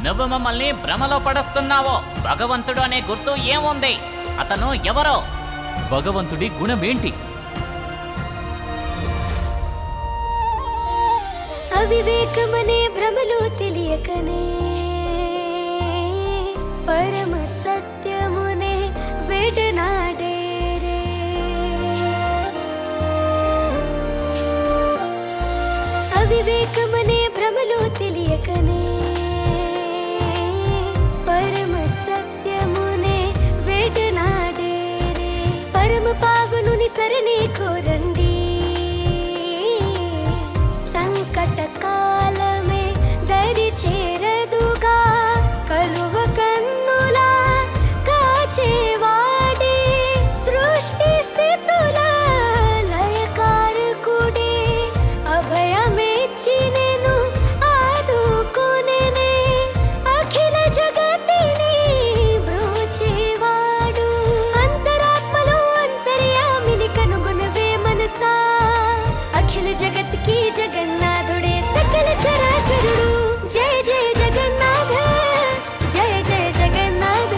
నువ్వు మమ్మల్ని భ్రమలో పడస్తున్నావో? భగవంతుడు అనే గుర్తు ఏముంది? అతను ఎవరో? భగవంతుడి గుణమేంటి? అవివేకమనే భ్రమలో తెలియకనే పరమ సత్యమునే వెడనాడే రే. అవివేకమనే భ్రమలో తెలియకనే పరమ సత్యమునే వెడనాడే రే. పరమ పావనుని శరణి కోరండి, సంకట కాలమే దరి చేరదుగా. కలువ కన్నులా కాచేవాడే, సృష్టి స్థితుల లయకారకుడే. అభయమిచ్చి నేను ఆదుకునేనే, అఖిల జగతిని బ్రోచేవాడు. అంతరాత్మలో అంతర్యామిని కనుగొనవే మనసా. అఖిల జగత్ की जगन्नाथुडे सकल चराचरुडु. जय जय जगन्नाथ, जय जय जगन्नाथ,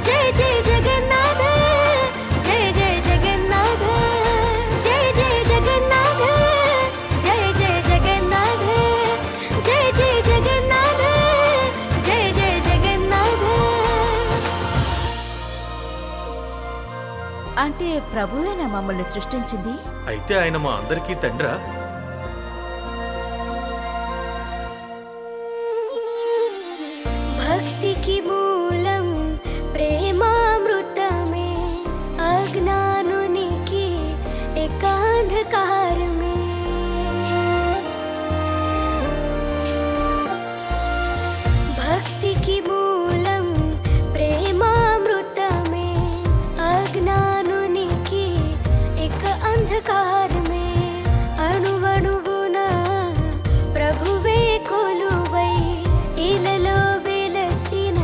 जय जय जगन्नाथ, जय जय जगन्नाथ, जय जय जगन्नाथ, जय जय जगन्नाथ, जय जय जगन्नाथ, जय जय जगन्नाथ. అంటే ప్రభువేనా మమ్మల్ని సృష్టించింది? అయితే ఆయన మా అందరికీ తండ్రా? భక్తికి మూలం ప్రేమామృతమే, అజ్ఞానునికి ఏకాంధకారమే. భక్తికి మూలం ప్రేమామృతమే, అజ్ఞానునికి ఏక అంధకారమే. అణువణువున ప్రభువే కొలువై ఇలలో వెలసిన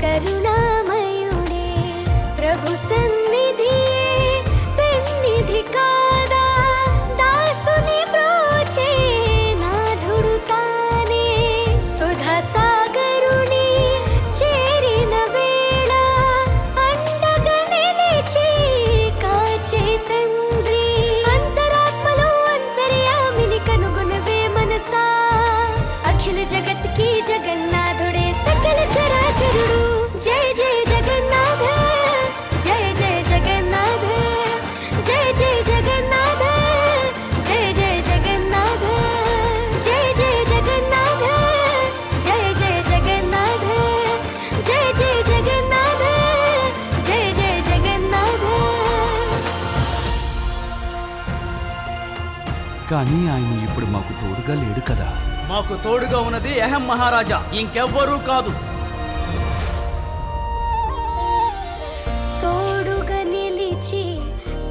కరుణామయుడే. ప్రభు సన్నిధియే పెన్నిధి కాదా, దాసుని బ్రోచే నాథుడు తానే. సుధా సాగరుని చేరిన వేళ అండగా నిలిచి కాచే తండ్రి. అంతరాత్మలో అంతర్యామిని కనుగొనవే మనసా. అఖిల జగత్ की जगन्नाथुडे सकल चराचरुडु. जय जय जगन्नाथ, जय जय जगन्नाथ, जय जय जगन्नाथ, जय जय जगन्नाथ, जय जय जगन्नाथ, जय जय जगन्नाथ, जय जय जगन्नाथ, जय जय जगन्नाथ. కానీ ఆయన ఇప్పుడు మాకు తోడుగా లేడు కదా. మాకు తోడుగా ఉన్నది అహం మహారాజా, ఇంకెవ్వరూ కాదు. తోడుగా నిలిచి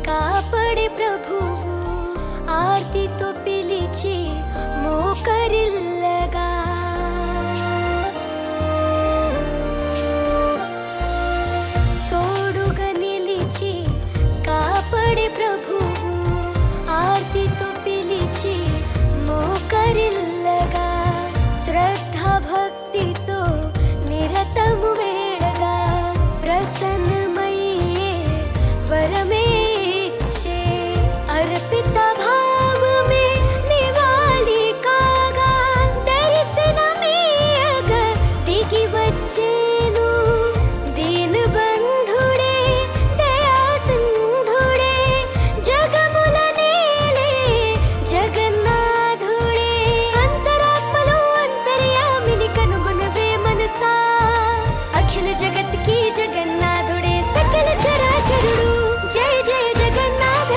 కాపాడే ప్రభువు, ఆర్తితో పిలిచి మోకరిల్లగా. తోడుగా నిలిచి కాపాడే ప్రభువు, ఆర్తితో పిలిచి మోకరిల్లగా. శ్రద్ధా భక్తితో నిరతము వేడగా, ప్రసన్నమయ్యే వరమే ఇచ్చే. అర్పిత భావమే నివాళి కాగా, దర్శనమీయగా దిగి వచ్చేను. దీన బంధుడే దయా సింధుడే, జగముల నేలే జగన్నాథుడే. అంతరాత్మలో అంతర్యామిని కనుగొనవే మనసా. అఖిల జగత్ की जगन्नाथुडे सकल चराचरुडु. जय जय जगन्नाथ,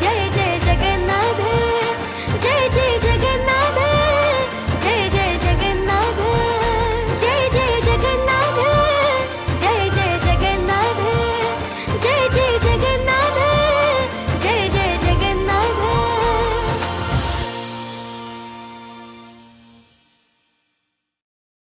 जय जय जगन्नाथ, जय जय जगन्नाथ, जय जय जगन्नाथ, जय जय जगन्नाथ, जय जय जगन्नाथ, जय जय जगन्नाथ.